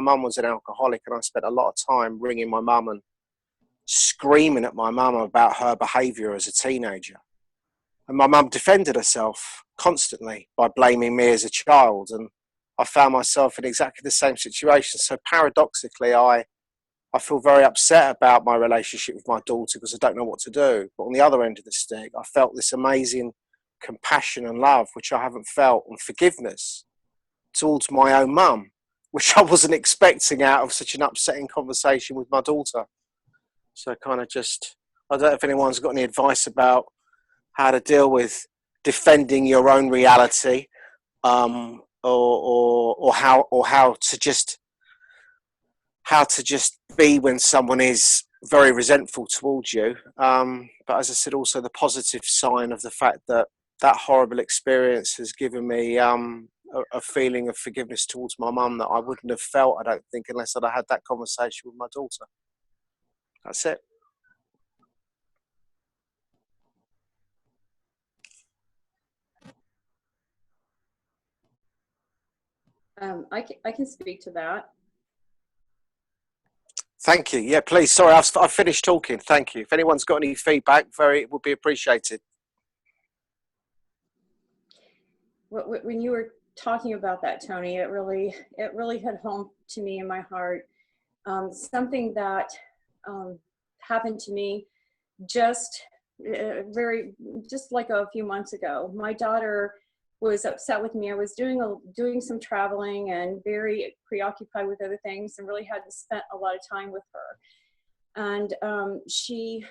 mum was an alcoholic, and I spent a lot of time ringing my mum and screaming at my mum about her behaviour as a teenager. And my mum defended herself constantly by blaming me as a child. And I found myself in exactly the same situation. So paradoxically, I feel very upset about my relationship with my daughter because I don't know what to do. But on the other end of the stick, I felt this amazing compassion and love, which I haven't felt, and forgiveness towards my own mum, which I wasn't expecting out of such an upsetting conversation with my daughter. So kind of just, I don't know if anyone's got any advice about how to deal with defending your own reality, or how to just be when someone is very resentful towards you. But as I said, also the positive sign of the fact that horrible experience has given me a feeling of forgiveness towards my mum that I wouldn't have felt, I don't think, unless I'd had that conversation with my daughter. That's it. I can speak to that. Thank you. Yeah, please. Sorry, I've finished talking. Thank you. If anyone's got any feedback, it would be appreciated. When you were talking about that, Tony, it really hit home to me in my heart. Something that happened to me just like a few months ago. My daughter was upset with me. I was doing some traveling and very preoccupied with other things, and really hadn't spent a lot of time with her. And she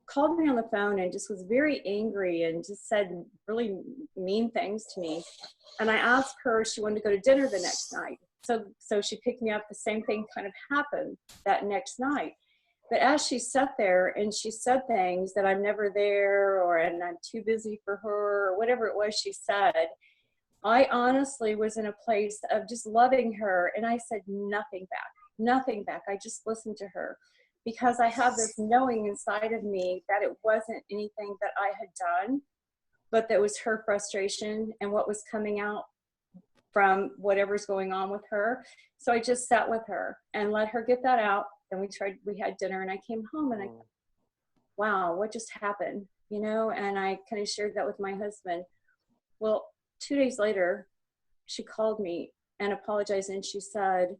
called me on the phone and just was very angry and just said really mean things to me. And I asked her if she wanted to go to dinner the next night. So she picked me up. The same thing kind of happened that next night. But as she sat there and she said things that I'm never there, and I'm too busy for her, or whatever it was she said, I honestly was in a place of just loving her. And I said nothing back. I just listened to her, because I have this knowing inside of me that it wasn't anything that I had done, but that was her frustration and what was coming out from whatever's going on with her. So I just sat with her and let her get that out. Then we had dinner, and I came home and I, wow, what just happened? You know, and I kind of shared that with my husband. Well, 2 days later, she called me and apologized, and she said,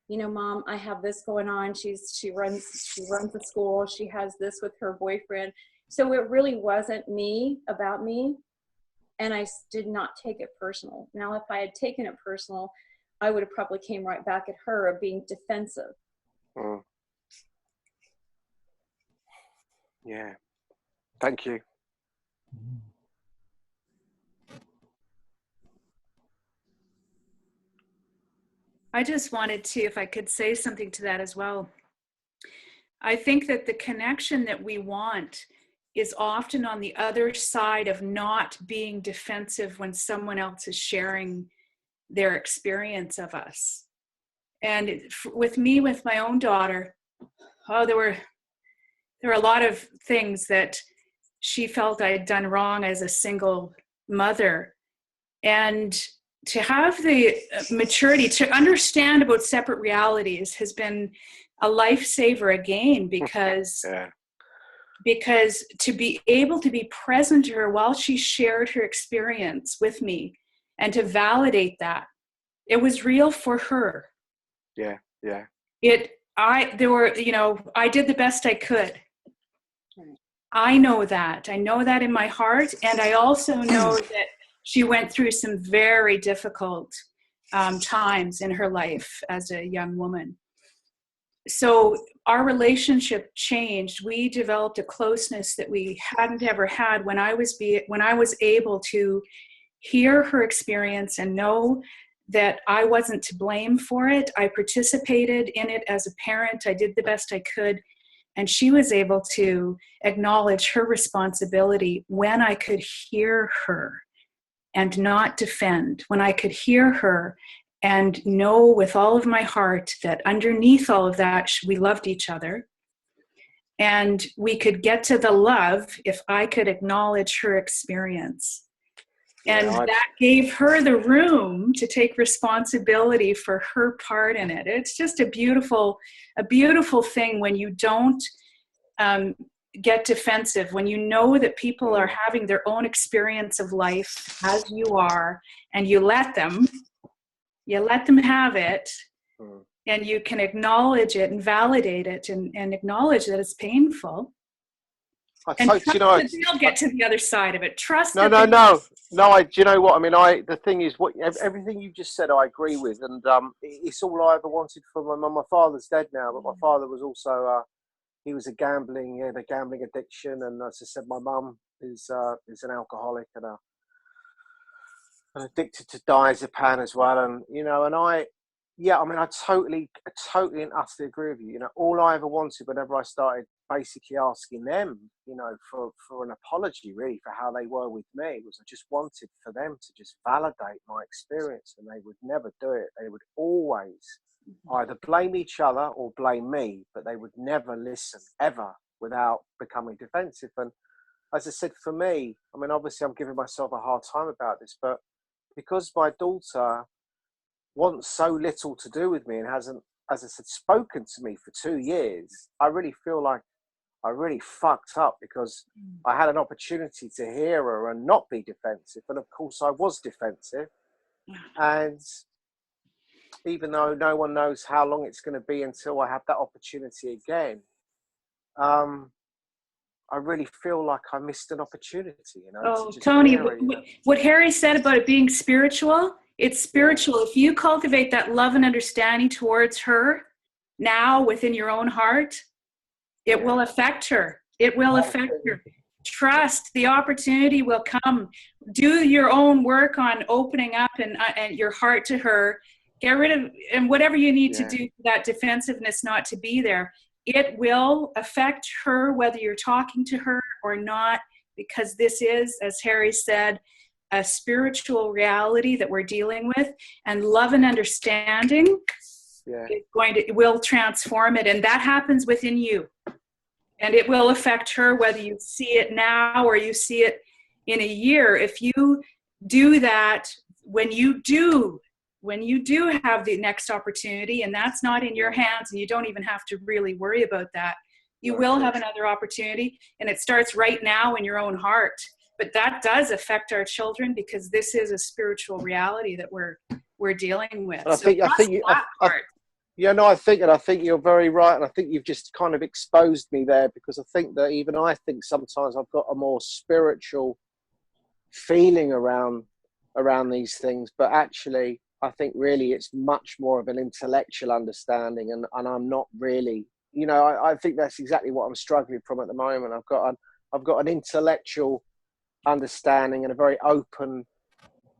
you know, Mom, I have this going on. She runs the school. She has this with her boyfriend. So it really wasn't about me. And I did not take it personal. Now, if I had taken it personal, I would have probably came right back at her of being defensive. Yeah. Thank you. I just wanted to, if I could say something to that as well. I think that the connection that we want is often on the other side of not being defensive when someone else is sharing their experience of us. And with me, with my own daughter, there were a lot of things that she felt I had done wrong as a single mother. And to have the maturity to understand about separate realities has been a lifesaver again, because because to be able to be present to her while she shared her experience with me and to validate that it was real for her. I did the best I could. I know that in my heart. And I also know that she went through some very difficult times in her life as a young woman. So our relationship changed. We developed a closeness that we hadn't ever had when I was able to hear her experience and know that I wasn't to blame for it. I participated in it as a parent. I did the best I could. And she was able to acknowledge her responsibility when I could hear her and not defend, when I could hear her and know with all of my heart that underneath all of that, we loved each other. And we could get to the love if I could acknowledge her experience. And that gave her the room to take responsibility for her part in it. It's just a beautiful thing when you don't get defensive, when you know that people are having their own experience of life as you are, and you let them have it, and you can acknowledge it and validate it and acknowledge that it's painful. They'll get to the other side of it. Trust. No. Do you know what I mean? The thing is, everything you just said, I agree with, and it's all I ever wanted for my mum. My father's dead now, but my father was also he had a gambling addiction, and as I said, my mum is an alcoholic and addicted to diazepam as well, and I totally and utterly agree with you. All I ever wanted whenever I started basically asking them, for an apology really for how they were with me, was I just wanted for them to just validate my experience, and they would never do it. They would always either blame each other or blame me, but they would never listen ever without becoming defensive. And as I said, for me, obviously I'm giving myself a hard time about this, but because my daughter wants so little to do with me and hasn't, as I said, spoken to me for 2 years, I really feel like I really fucked up, because I had an opportunity to hear her and not be defensive. And of course I was defensive. And even though no one knows how long it's going to be until I have that opportunity again, I really feel like I missed an opportunity, Tony, what Harry said about it being spiritual, it's spiritual. If you cultivate that love and understanding towards her now within your own heart, it will affect her. It will affect her. Trust, the opportunity will come. Do your own work on opening up and your heart to her. Get rid of, and whatever you need to do for that defensiveness not to be there. It will affect her whether you're talking to her or not, because this is, as Harry said, a spiritual reality that we're dealing with, and love and understanding will transform it, and that happens within you. And it will affect her whether you see it now or you see it in a year. If you do that, when you do have the next opportunity, and that's not in your hands, and you don't even have to really worry about that, you will have another opportunity, and it starts right now in your own heart. But that does affect our children, because this is a spiritual reality that we're dealing with. I think you're very right, and I think you've just kind of exposed me there, because I think sometimes I've got a more spiritual feeling around these things, but actually I think really it's much more of an intellectual understanding, and I'm not really, I think that's exactly what I'm struggling from at the moment. I've got an intellectual understanding and a very open,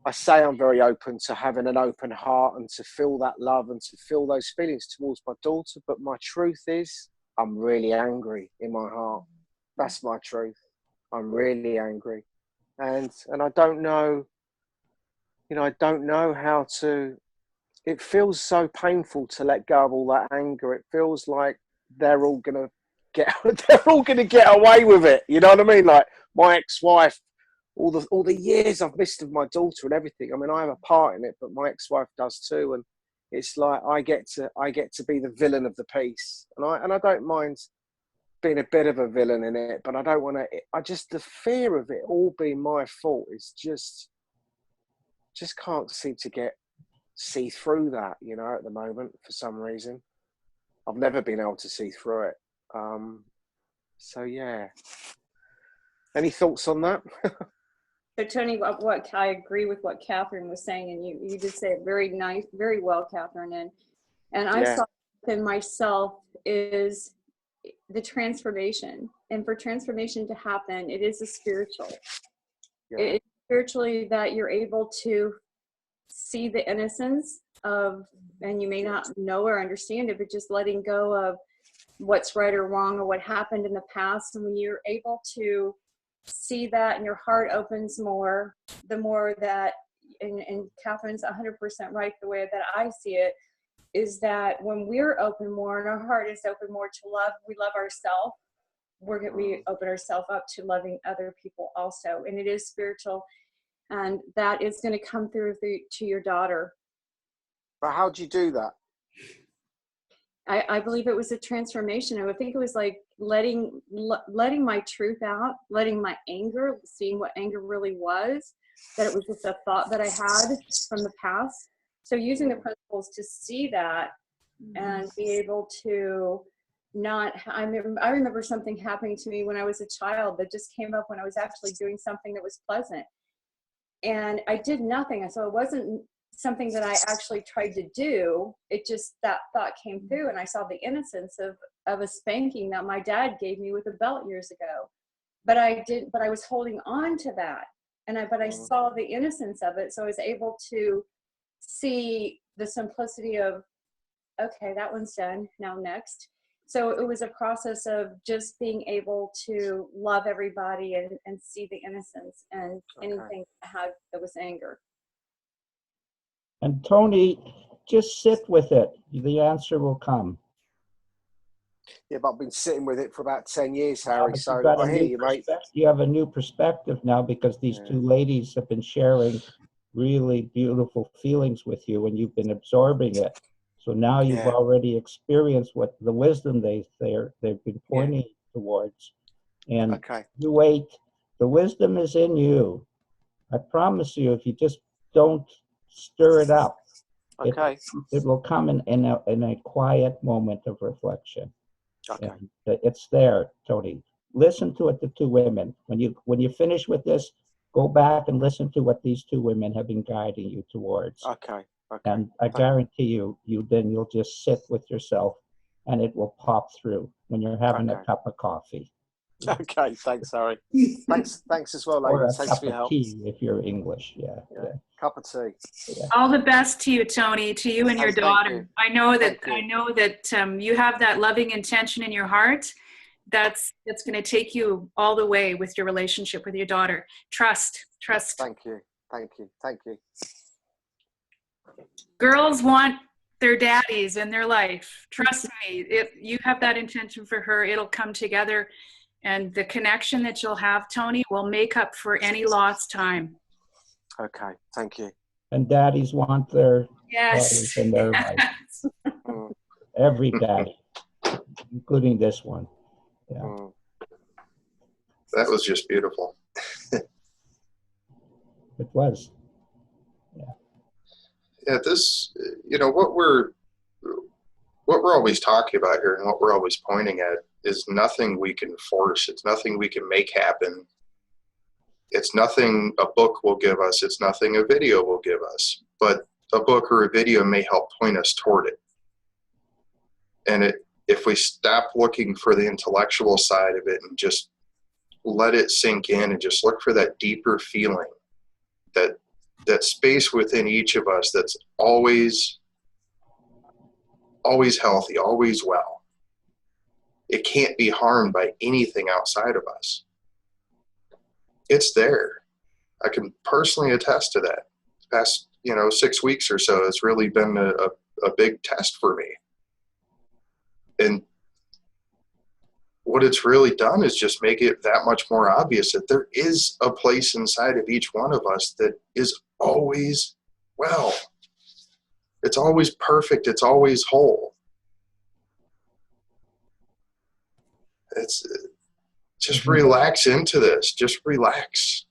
I say I'm very open to having an open heart and to feel that love and to feel those feelings towards my daughter. But my truth is, I'm really angry in my heart. That's my truth. I'm really angry. And I don't know, I don't know how to, it feels so painful to let go of all that anger. It feels like they're all going to get away with it. You know what I mean? Like my ex-wife, all the years I've missed of my daughter and everything. I mean, I have a part in it, but my ex-wife does too. And it's like I get to be the villain of the piece, and I don't mind being a bit of a villain in it, but I don't want to. The fear of it all being my fault is just can't seem to see through that. At the moment, for some reason, I've never been able to see through it. So yeah. Any thoughts on that? So Tony, what I agree with what Catherine was saying, and you did say it very well, Catherine, and I saw within myself is the transformation, and for transformation to happen, it is a spiritual. It's spiritually that you're able to see the innocence of, and you may not know or understand it, but just letting go of what's right or wrong or what happened in the past, and when you're able to see that and your heart opens more, the more that, and Catherine's 100% right, the way that I see it is that when we're open more and our heart is open more to love, we love ourselves, we open ourselves up to loving other people also, and it is spiritual, and that is going to come through to your daughter. But how do you do that? I believe it was a transformation. I would think it was like letting my truth out, letting my anger, seeing what anger really was, that it was just a thought that I had from the past. So using the principles to see that and be able to not, I remember something happening to me when I was a child that just came up when I was actually doing something that was pleasant. And I did nothing. So it wasn't something that I actually tried to do. It just, that thought came through, and I saw the innocence of a spanking that my dad gave me with a belt years ago. But I was holding on to that, but I saw the innocence of it. So I was able to see the simplicity of, okay, that one's done, now next. So it was a process of just being able to love everybody and see the innocence and anything that was anger. And Tony, just sit with it. The answer will come. Yeah, but I've been sitting with it for about 10 years, Harry, so I hear you, mate. You have a new perspective now because these two ladies have been sharing really beautiful feelings with you, and you've been absorbing it. So now you've already experienced what the wisdom they've been pointing towards. And you wait. The wisdom is in you. I promise you, if you just don't stir it up, it will come in a quiet moment of reflection. And it's there, Tony. Listen to it, the two women. When you finish with this, go back and listen to what these two women have been guiding you towards. And I guarantee you'll just sit with yourself, and it will pop through when you're having a cup of coffee. Okay, thanks, Harry. Thanks as well, Or a ladies. Thanks cup for your of help. tea if you're English. Yeah. Cup of tea. Yeah. All the best to you, Tony, to you and your Thank daughter. you. I know that Thank you. you have that loving intention in your heart. That's going to take you all the way with your relationship with your daughter. Trust. Thank you. Girls want their daddies in their life. Trust me, if you have that intention for her, it'll come together, and the connection that you'll have, Tony, will make up for any lost time. Okay, thank you. And daddies want their Yes. daughters in their life. Mm, Every daddy, including this one. Yeah. mm. That was just beautiful. It was. Yeah, this, what we're always talking about here and what we're always pointing at is nothing we can force. It's nothing we can make happen. It's nothing a book will give us. It's nothing a video will give us. But a book or a video may help point us toward it. And if we stop looking for the intellectual side of it and just let it sink in and just look for that deeper feeling, that space within each of us that's always healthy, always well. It can't be harmed by anything outside of us. It's there. I can personally attest to that. The past, 6 weeks or so has really been a big test for me. And what it's really done is just make it that much more obvious that there is a place inside of each one of us that is always well. It's always perfect. It's always whole. It's just relax into this. Just relax.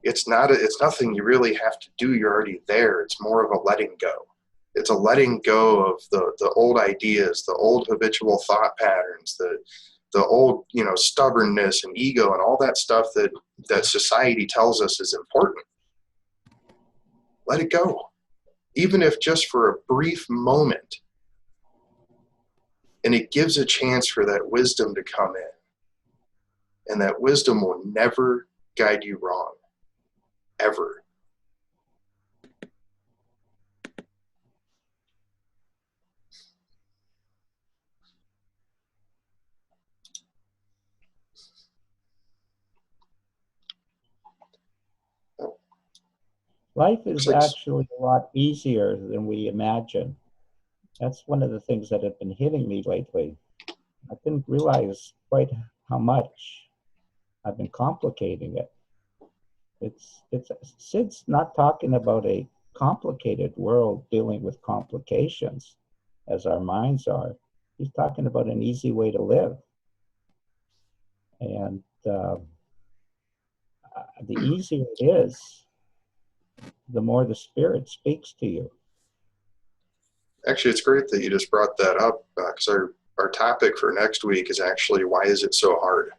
It's nothing you really have to do. You're already there. It's more of a letting go. It's a letting go of the old ideas, the old habitual thought patterns, the old, stubbornness and ego and all that stuff that society tells us is important. Let it go. Even if just for a brief moment. And it gives a chance for that wisdom to come in. And that wisdom will never guide you wrong. Ever. Life is actually a lot easier than we imagine. That's one of the things that have been hitting me lately. I didn't realize quite how much I've been complicating it. Sid's not talking about a complicated world dealing with complications as our minds are. He's talking about an easy way to live. And the easier it is, the more the Spirit speaks to you. Actually, it's great that you just brought that up, because our topic for next week is actually, why is it so hard?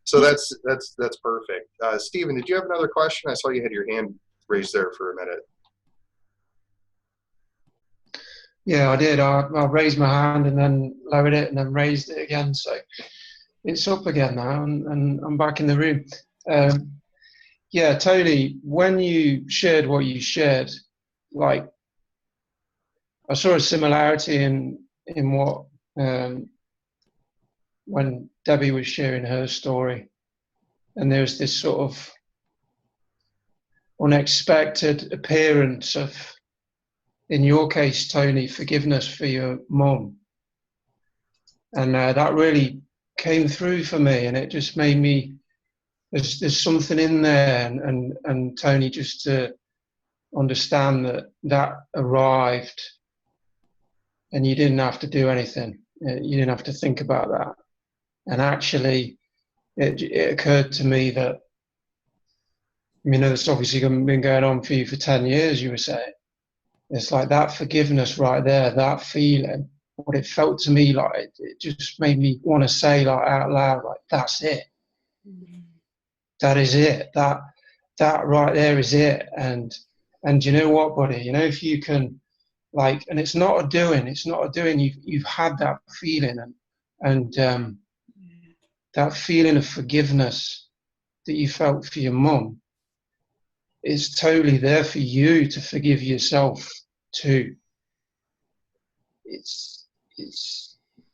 So that's perfect. Stephen, did you have another question? I saw you had your hand raised there for a minute. Yeah, I did. I raised my hand and then lowered it and then raised it again. So it's up again now, and I'm back in the room. Yeah, Tony, when you shared what you shared, like, I saw a similarity in what when Debbie was sharing her story, and there's this sort of unexpected appearance of, in your case, Tony, forgiveness for your mum, and that really came through for me, and it just made me. There's something in there, and Tony, just to understand that arrived, and you didn't have to do anything. You didn't have to think about that. And actually, it occurred to me that, it's obviously been going on for you for 10 years, you were saying. It's like that forgiveness right there, that feeling, what it felt to me like, it just made me want to say, like, out loud, like, that's it. Mm-hmm. That is it. That right there is it. And you know what, buddy? If you can like, and it's not a doing. It's not a doing. You've had that feeling, and that feeling of forgiveness that you felt for your mum is totally there for you to forgive yourself too.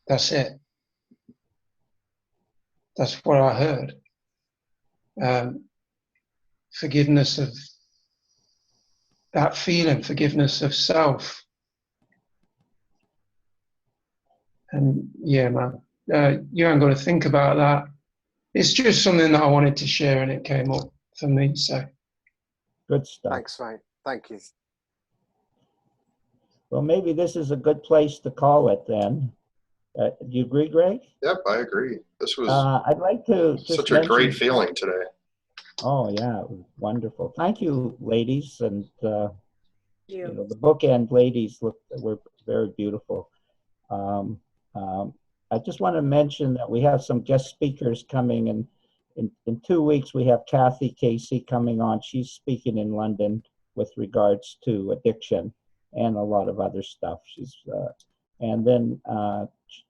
That's it. That's what I heard. Forgiveness of that feeling, forgiveness of self. And yeah, man, you ain't got to think about that. It's just something that I wanted to share, and it came up for me. So Good stuff. Thanks, mate. Thank you. Well, maybe this is a good place to call it then. Do you agree, Greg? Yep, I agree. This was I'd like to just such a great feeling today. Oh yeah, it was wonderful. Thank you, ladies, and You. you know, the bookend ladies were very beautiful. I just want to mention that we have some guest speakers coming, and in 2 weeks we have Kathy Casey coming on. She's speaking in London with regards to addiction and a lot of other stuff. And then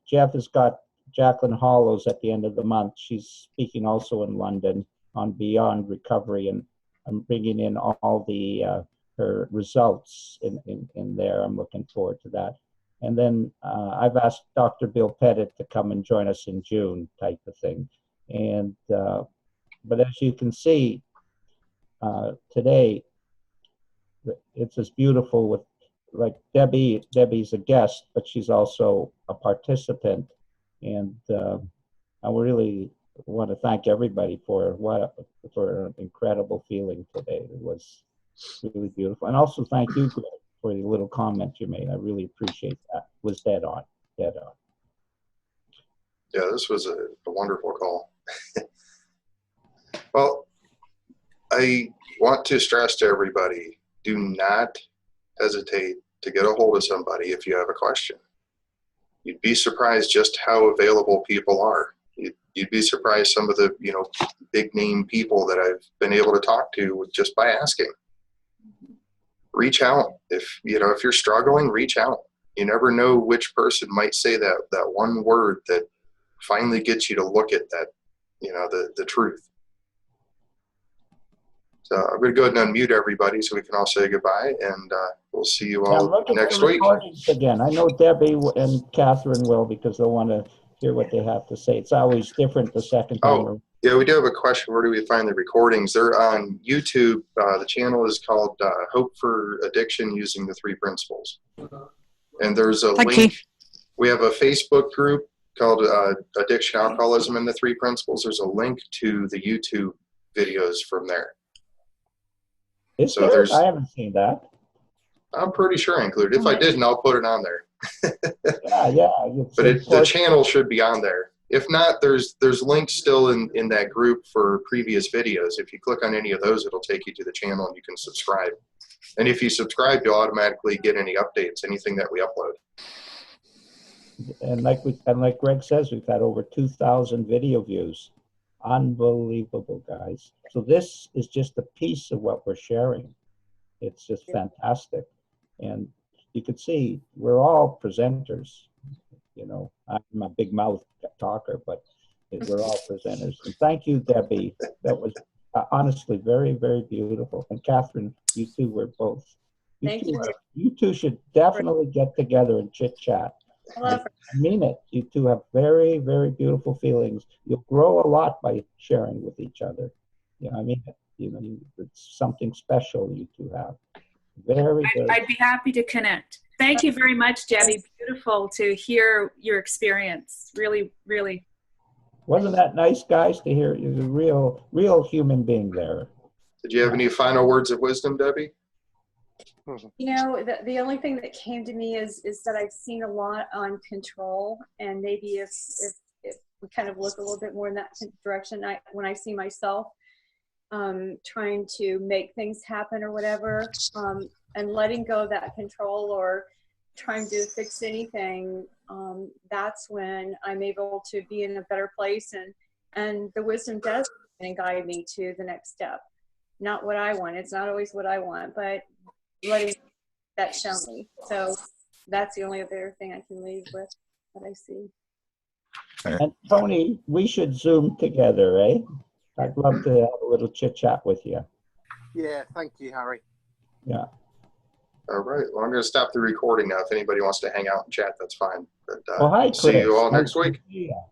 Jeff has got Jacqueline Hollows at the end of the month. She's speaking also in London on Beyond Recovery, and I'm bringing in all the her results in there. I'm looking forward to that. And then I've asked Dr. Bill Pettit to come and join us in June, type of thing. And but as you can see today, it's as beautiful with, like, Debbie's a guest, but she's also a participant. And I really want to thank everybody for an incredible feeling today. It was really beautiful. And also thank you, Greg, for the little comment you made. I really appreciate that. It was dead on, dead on. Yeah, this was a wonderful call. Well, I want to stress to everybody, do not hesitate to get a hold of somebody if you have a question. You'd be surprised just how available people are. You'd be surprised some of the, you know, big name people that I've been able to talk to just by asking. Reach out. If you're struggling, reach out. You never know which person might say that one word that finally gets you to look at that, the truth. So I'm going to go ahead and unmute everybody so we can all say goodbye, and we'll see you all next week. Again, I know Debbie and Catherine will, because they'll want to hear what they have to say. It's always different the second time. Oh, yeah, we do have a question. Where do we find the recordings? They're on YouTube. The channel is called Hope for Addiction Using the Three Principles. And there's a link. We have a Facebook group called Addiction, Alcoholism, and the Three Principles. There's a link to the YouTube videos from there. Is so there? I haven't seen that. I'm pretty sure I included it. If I didn't, I'll put it on there. Yeah. But the channel should be on there. If not, there's links still in that group for previous videos. If you click on any of those, it'll take you to the channel and you can subscribe. And if you subscribe, you'll automatically get any updates, anything that we upload. And like Greg says, we've had over 2,000 video views. Unbelievable, guys. So this is just a piece of what we're sharing. It's just fantastic. And you can see we're all presenters. You know, I'm a big mouth talker, but we're all presenters. And thank you, Debbie. That was honestly very, very beautiful. And Catherine, you two were both. You two should definitely get together and chit chat. I mean it. You two have very, very beautiful feelings. You'll grow a lot by sharing with each other. Yeah, I mean, it's something special you two have. Very, very. I'd be happy to connect. Thank you very much, Debbie. Beautiful to hear your experience. Really, really. Wasn't that nice, guys, to hear you? A real human being there. Did you have any final words of wisdom, Debbie? You know, the only thing that came to me is that I've seen a lot on control, and maybe if we kind of look a little bit more in that direction, when I see myself trying to make things happen or whatever, and letting go of that control or trying to fix anything, that's when I'm able to be in a better place, and the wisdom does guide me to the next step. Not what I want. It's not always what I want, but letting that's shown me. So that's the only other thing I can leave with that I see. And Tony, we should Zoom together, eh? I'd love to have a little chit chat with you. Yeah, thank you, Harry. Yeah. All right. Well, I'm going to stop the recording now. If anybody wants to hang out and chat, that's fine. But Well, hi, Chris. see you all Nice next to week. see you.